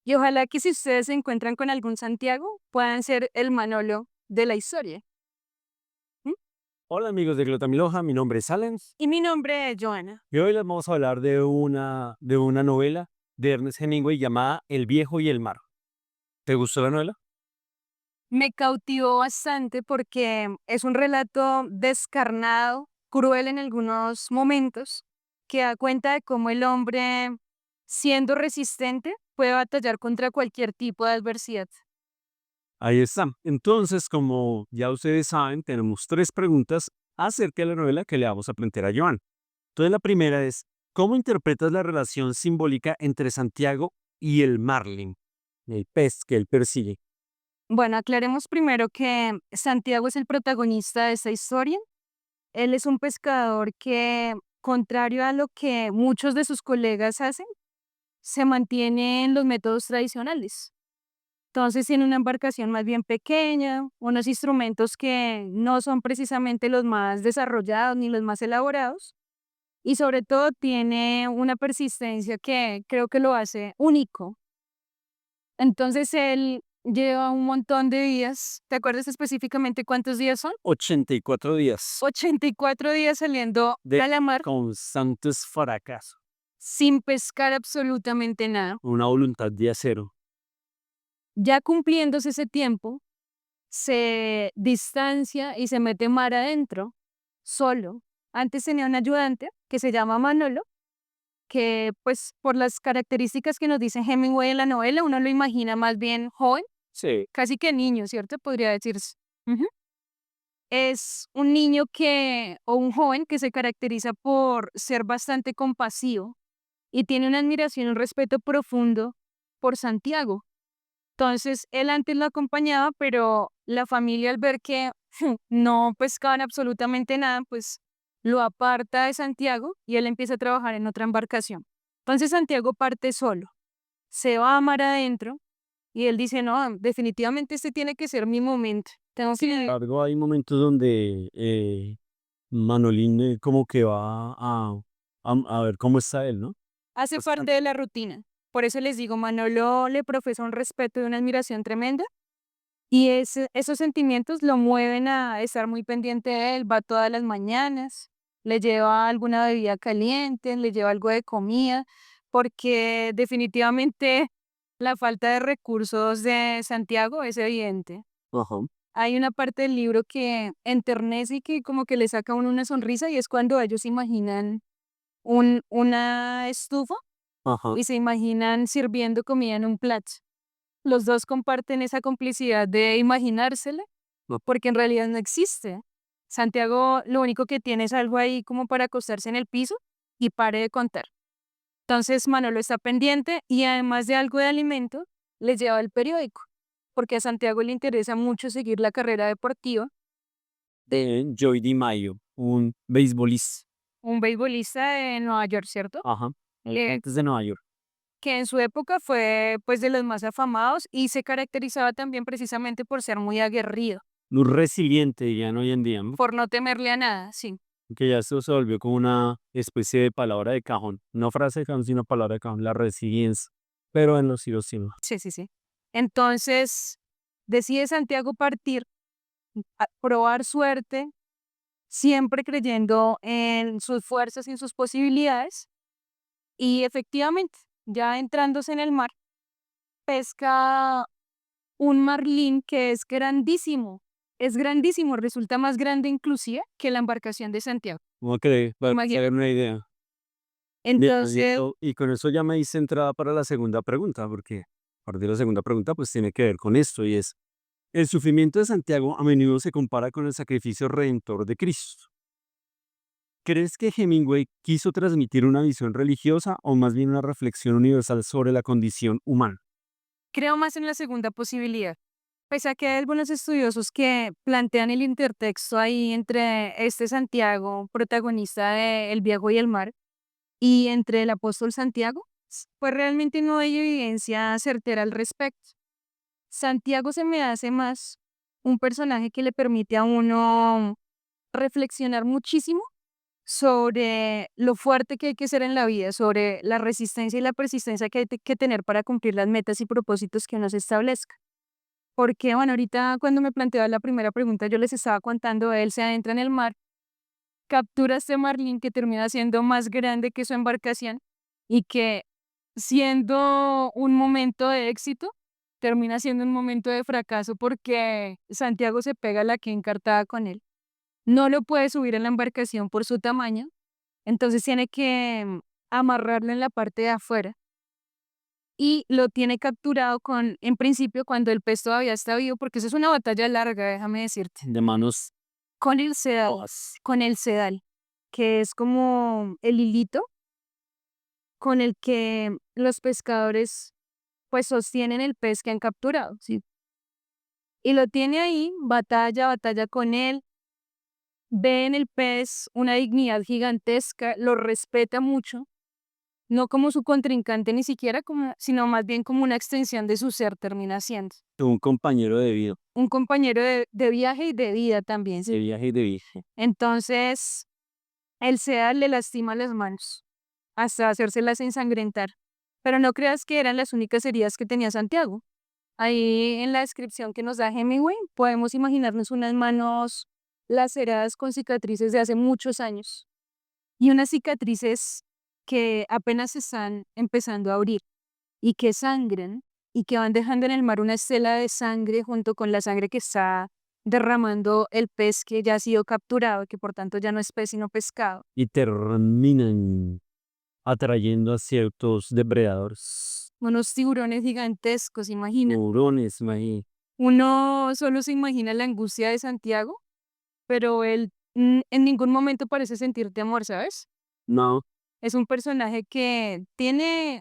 Y ojalá que si ustedes se encuentran con algún Santiago, puedan ser el Manolo de la historia. ¿M? Hola amigos de Glotamiloja, mi nombre es Salens Y mi nombre es Joana. y hoy les vamos a hablar de una novela de Ernest Hemingway llamada El viejo y el mar. ¿Te gustó la novela? Me cautivó bastante porque es un relato descarnado, cruel en algunos momentos, que da cuenta de cómo el hombre, siendo resistente, puede batallar contra cualquier tipo de adversidad. Ahí está. Entonces, como ya ustedes saben, tenemos tres preguntas acerca de la novela que le vamos a plantear a Joan. Entonces, la primera es, ¿cómo interpretas la relación simbólica entre Santiago y el marlin, el pez que él persigue? Bueno, aclaremos primero que Santiago es el protagonista de esta historia. Él es un pescador que, contrario a lo que muchos de sus colegas hacen, se mantiene en los métodos tradicionales. Entonces tiene una embarcación más bien pequeña, unos instrumentos que no son precisamente los más desarrollados ni los más elaborados, y sobre todo tiene una persistencia que creo que lo hace único. Entonces él lleva un montón de días. ¿Te acuerdas específicamente cuántos días son? 84 días 84 días saliendo de a la mar constantes fracasos, sin pescar absolutamente nada. una voluntad de acero. Ya cumpliéndose ese tiempo, se distancia y se mete mar adentro, solo. Antes tenía un ayudante que se llama Manolo, que pues por las características que nos dice Hemingway en la novela, uno lo imagina más bien joven, Sí. casi que niño, ¿cierto? Podría decirse. Ujú. Es un niño que, o un joven que se caracteriza por ser bastante compasivo y tiene una admiración y un respeto profundo por Santiago. Entonces, él antes lo acompañaba, pero la familia al ver que no pescaban absolutamente nada, pues lo aparta de Santiago y él empieza a trabajar en otra embarcación. Entonces Santiago parte solo, se va a mar adentro y él dice, no, definitivamente este tiene que ser mi momento. Tengo Sin que embargo, hay momentos donde Manolín como que va a ver cómo está él, ¿no? hace parte Bastante. de la rutina. Por eso les digo, Manolo le profesa un respeto y una admiración tremenda. Y esos sentimientos lo mueven a estar muy pendiente de él, va todas las mañanas, le lleva alguna bebida caliente, le lleva algo de comida, porque definitivamente la falta de recursos de Santiago es evidente. Ajá, Hay una parte del libro que enternece y que como que le saca a uno una sonrisa y es cuando ellos imaginan una estufa ajá. y se imaginan sirviendo comida en un plato. Los dos comparten esa complicidad de imaginársela, No, porque en realidad no existe. Santiago lo único que tiene es algo ahí como para acostarse en el piso y pare de contar. Entonces Manolo está pendiente y además de algo de alimento, le lleva el periódico, porque a Santiago le interesa mucho seguir la carrera deportiva, de Joey DiMaggio, un beisbolista. un beisbolista de Nueva York, ¿cierto? Ajá. Le- Antes de Nueva York. que en su época fue pues de los más afamados y se caracterizaba también precisamente por ser muy aguerrido, Muy resiliente, dirían hoy en día, ¿no? por no temerle a nada, sí. Que ya esto se volvió como una especie de palabra de cajón. No frase de cajón, sino palabra de cajón, la resiliencia. Pero en los Hiroshima. Sí, sí, sí. Entonces, decide Santiago partir, a probar suerte, siempre creyendo en sus fuerzas y en sus posibilidades. Y efectivamente, ya entrándose en el mar, pesca un marlín que es grandísimo, resulta más grande inclusive que la embarcación de Santiago. ¿Cómo que para que se Imagínate. hagan una idea? Bien, Entonces, y con eso ya me hice entrada para la segunda pregunta, porque a partir de la segunda pregunta pues tiene que ver con esto y es, el sufrimiento de Santiago a menudo se compara con el sacrificio redentor de Cristo. ¿Crees que Hemingway quiso transmitir una visión religiosa o más bien una reflexión universal sobre la condición humana? creo más en la segunda posibilidad. Pese a que hay algunos estudiosos que plantean el intertexto ahí entre este Santiago, protagonista de El Viejo y el Mar, y entre el apóstol Santiago, pues realmente no hay evidencia certera al respecto. Santiago se me hace más un personaje que le permite a uno reflexionar muchísimo sobre lo fuerte que hay que ser en la vida, sobre la resistencia y la persistencia que hay que tener para cumplir las metas y propósitos que uno se establezca. Porque, bueno, ahorita cuando me planteaba la primera pregunta, yo les estaba contando, él se adentra en el mar, captura a este marlín que termina siendo más grande que su embarcación y que siendo un momento de éxito, termina siendo un momento de fracaso porque Santiago se pega la que encartada con él. No lo puede subir en la embarcación por su tamaño, entonces tiene que amarrarlo en la parte de afuera y lo tiene capturado con, en principio, cuando el pez todavía está vivo, porque eso es una batalla larga, déjame decirte, De manos. con el sedal, con el sedal, que es como el hilito con el que los pescadores pues sostienen el pez que han capturado, ¿sí? Y lo tiene ahí, batalla, batalla con él, ve en el pez una dignidad gigantesca, lo respeta mucho, no como su contrincante ni siquiera como, sino más bien como una extensión de su ser termina siendo. Un compañero de vida, Un compañero de viaje y de vida también, de ¿sí? viaje y de viaje. Entonces, el sedal le lastima las manos hasta hacérselas ensangrentar. Pero no creas que eran las únicas heridas que tenía Santiago. Ahí en la descripción que nos da Hemingway podemos imaginarnos unas manos laceradas con cicatrices de hace muchos años y unas cicatrices que apenas se están empezando a abrir y que sangran y que van dejando en el mar una estela de sangre junto con la sangre que está derramando el pez que ya ha sido capturado, que por tanto ya no es pez sino pescado. Y terminan atrayendo a ciertos depredadores. Unos tiburones gigantescos, imagina. Tiburones, imagínate. Uno solo se imagina la angustia de Santiago, pero él en ningún momento parece sentir temor, ¿sabes? No, Es un personaje que tiene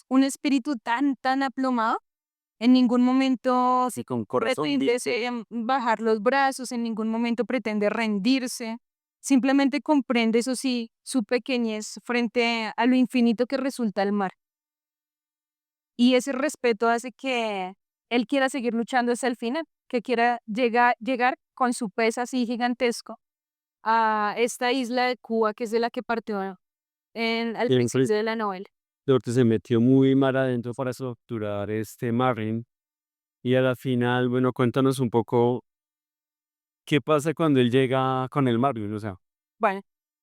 un espíritu tan, tan aplomado. En ningún momento sí, con corazón. pretende bajar los brazos, en ningún momento pretende rendirse. Simplemente comprende, eso sí, su pequeñez frente a lo infinito que resulta el mar. Y ese respeto hace que él quiera seguir luchando hasta el final, que quiera llegar con su pez así gigantesco a esta isla de Cuba, que es de la que partió al Siempre principio de la novela. Dorte se metió muy mar adentro para capturar este marlin. Y a la final, bueno, cuéntanos un poco qué pasa cuando él llega con el marlin. O sea, Bueno,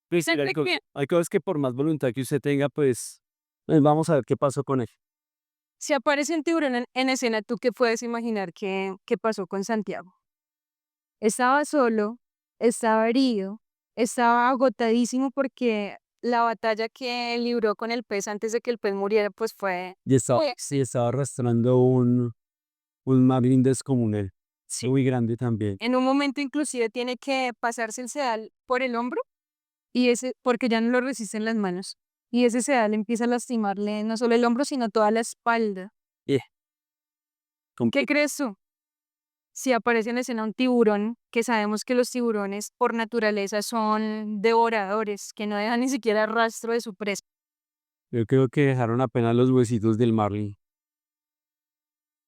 pues, siempre que hay cosas que por más voluntad que usted tenga, pues vamos a ver qué pasó con él. si aparece un tiburón en escena, ¿tú qué puedes imaginar que pasó con Santiago? Estaba solo, estaba herido, estaba agotadísimo porque la batalla que libró con el pez antes de que el pez muriera, pues fue Y estaba, muy sí, estaba arrastrando un marlin descomunal, sí. muy grande también. En un momento inclusive tiene que pasarse el sedal por el hombro y ese, porque ya no lo resisten las manos. Y ese sedal empieza a lastimarle no solo el hombro, sino toda la espalda. Eh, ¿Qué crees tú? Si aparece en escena un tiburón, que sabemos que los tiburones por naturaleza son devoradores, que no dejan ni siquiera rastro de su presa. Yo creo que dejaron apenas los huesitos del marlin.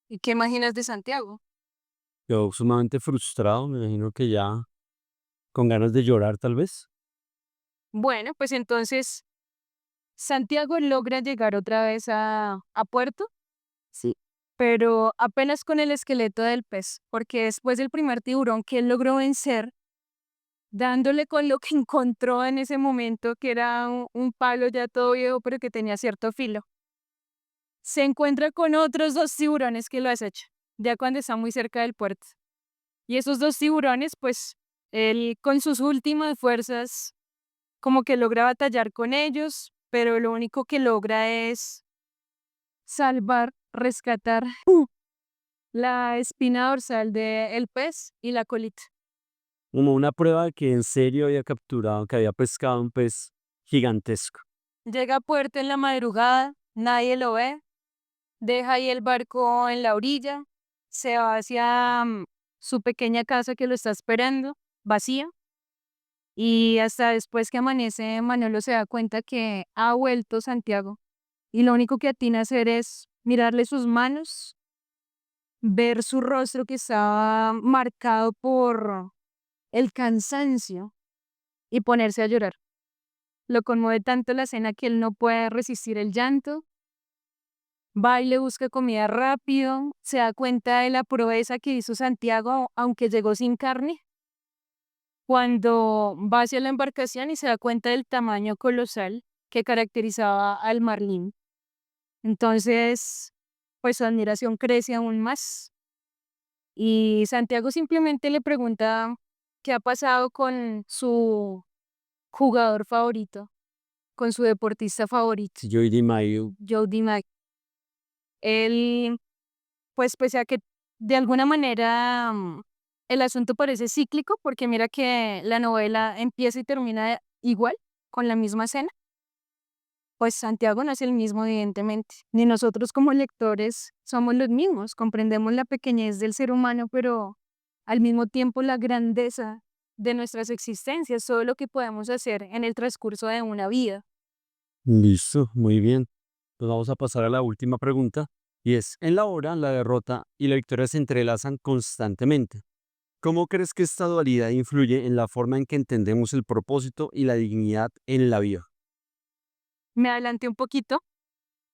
¿Y qué imaginas de Santiago? Quedó sumamente frustrado, me imagino que ya con ganas de llorar tal vez. Bueno, pues entonces Santiago logra llegar otra vez a puerto, sí, pero apenas con el esqueleto del pez, porque después del primer tiburón que él logró vencer, dándole con lo que encontró en ese momento, que era un palo ya todo viejo, pero que tenía cierto filo, se encuentra con otros dos tiburones que lo acechan, ya cuando está muy cerca del puerto. Y esos dos tiburones, pues, él con sus últimas fuerzas, como que logra batallar con ellos, pero lo único que logra es salvar, rescatar la espina dorsal del pez y la colita. Como una prueba de que en serio había capturado, que había pescado un pez gigantesco. Llega a puerto en la madrugada, nadie lo ve, deja ahí el barco en la orilla, se va hacia su pequeña casa que lo está esperando, vacía, y hasta después que amanece, Manolo se da cuenta que ha vuelto Santiago, y lo único que atina a hacer es mirarle sus manos, ver su rostro que estaba marcado por el cansancio y ponerse a llorar. Lo conmueve tanto la escena que él no puede resistir el llanto. Va y le busca comida rápido, se da cuenta de la proeza que hizo Santiago, aunque llegó sin carne. Cuando va hacia la embarcación y se da cuenta del tamaño colosal que caracterizaba al marlín. Entonces, pues su admiración crece aún más. Y Santiago simplemente le pregunta qué ha pasado con su jugador favorito, con su deportista favorito, Si Joey DiMaggio, Joe DiMaggio. Él, pues pese a que de alguna manera el asunto parece cíclico, porque mira que la novela empieza y termina igual, con la misma escena, pues Santiago no es el mismo, evidentemente. Ni nosotros como lectores somos los mismos, comprendemos la pequeñez del ser humano, pero al mismo tiempo la grandeza de nuestras existencias, todo lo que podemos hacer en el transcurso de una vida. listo, muy bien. Pues vamos a pasar a la última pregunta y es, en la obra, la derrota y la victoria se entrelazan constantemente. ¿Cómo crees que esta dualidad influye en la forma en que entendemos el propósito y la dignidad en la vida? Me adelanté un poquito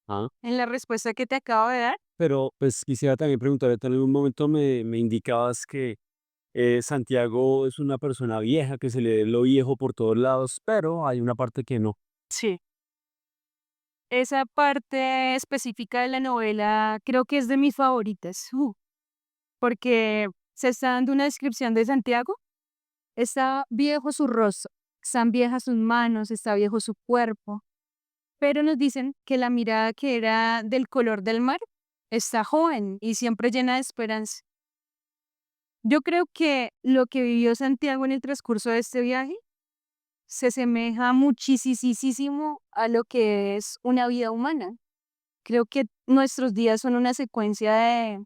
Ah, en la respuesta que te acabo de dar. pero pues quisiera también preguntarte, en algún momento me indicabas que Santiago es una persona vieja, que se le ve lo viejo por todos lados, pero hay una parte que no. Sí. Esa parte específica de la novela creo que es de mis favoritas, porque se está dando una descripción de Santiago. Está viejo su rostro, están viejas sus manos, está viejo su cuerpo, pero nos dicen que la mirada que era del color del mar está joven y siempre llena de esperanza. Yo creo que lo que vivió Santiago en el transcurso de este viaje se asemeja muchísimo a lo que es una vida humana. Creo que nuestros días son una secuencia de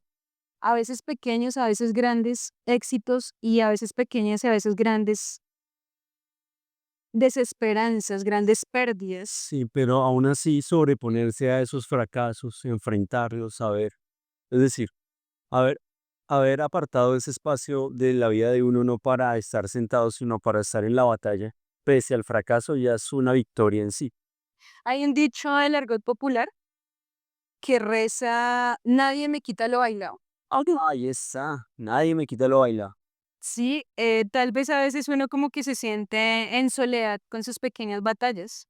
a veces pequeños, a veces grandes éxitos y a veces pequeñas y a veces grandes desesperanzas, grandes pérdidas. Sí, pero aún así sobreponerse a esos fracasos, enfrentarlos, saber, es decir, haber, haber apartado ese espacio de la vida de uno no para estar sentado, sino para estar en la batalla, pese al fracaso, ya es una victoria en sí. Hay un dicho del argot popular que reza, nadie me quita lo bailado. Ahí está, nadie me quita lo bailado. Sí, tal vez a veces uno como que se siente en soledad con sus pequeñas batallas,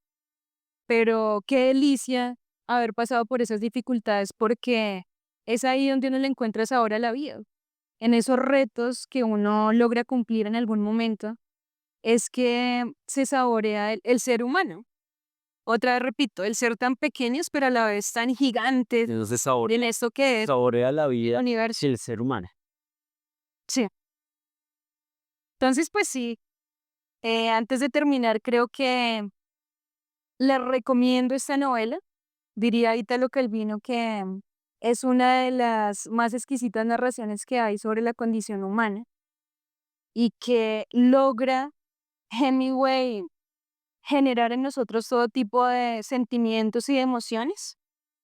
pero qué delicia haber pasado por esas dificultades porque es ahí donde uno le encuentra sabor a la vida. En esos retos que uno logra cumplir en algún momento, es que se saborea el ser humano. Otra vez repito, el ser tan pequeños, pero a la vez tan gigantes Entonces en esto que es saborea la el vida universo. del ser humano. Sí. Entonces, pues sí, antes de terminar, creo que les recomiendo esta novela. Diría Italo Calvino que es una de las más exquisitas narraciones que hay sobre la condición humana y que logra Hemingway generar en nosotros todo tipo de sentimientos y de emociones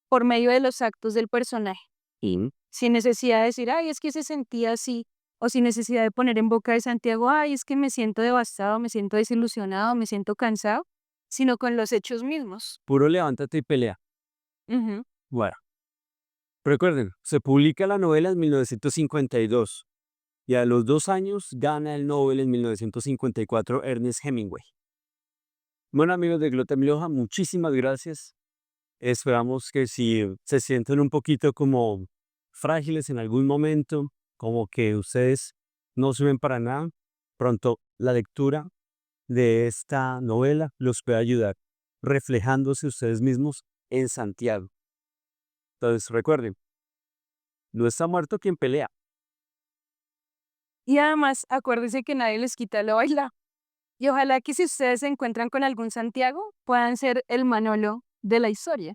por medio de los actos del personaje, Y sin necesidad de decir, ay, es que se sentía así, o sin necesidad de poner en boca de Santiago, ay, es que me siento devastado, me siento desilusionado, me siento cansado, sino con los hechos mismos. puro levántate y pelea. Ujú. Bueno, recuerden, se publica la novela en 1952 y a los 2 años gana el Nobel en 1954 Ernest Hemingway. Bueno, amigos de Glota Loja, muchísimas gracias. Esperamos que si se sienten un poquito como frágiles en algún momento, como que ustedes no sirven para nada, pronto la lectura de esta novela los puede ayudar, reflejándose ustedes mismos en Santiago. Entonces recuerden, no está muerto quien pelea. Y además, acuérdense que nadie les quita lo bailado. Y ojalá que si ustedes se encuentran con algún Santiago, puedan ser el Manolo de la historia.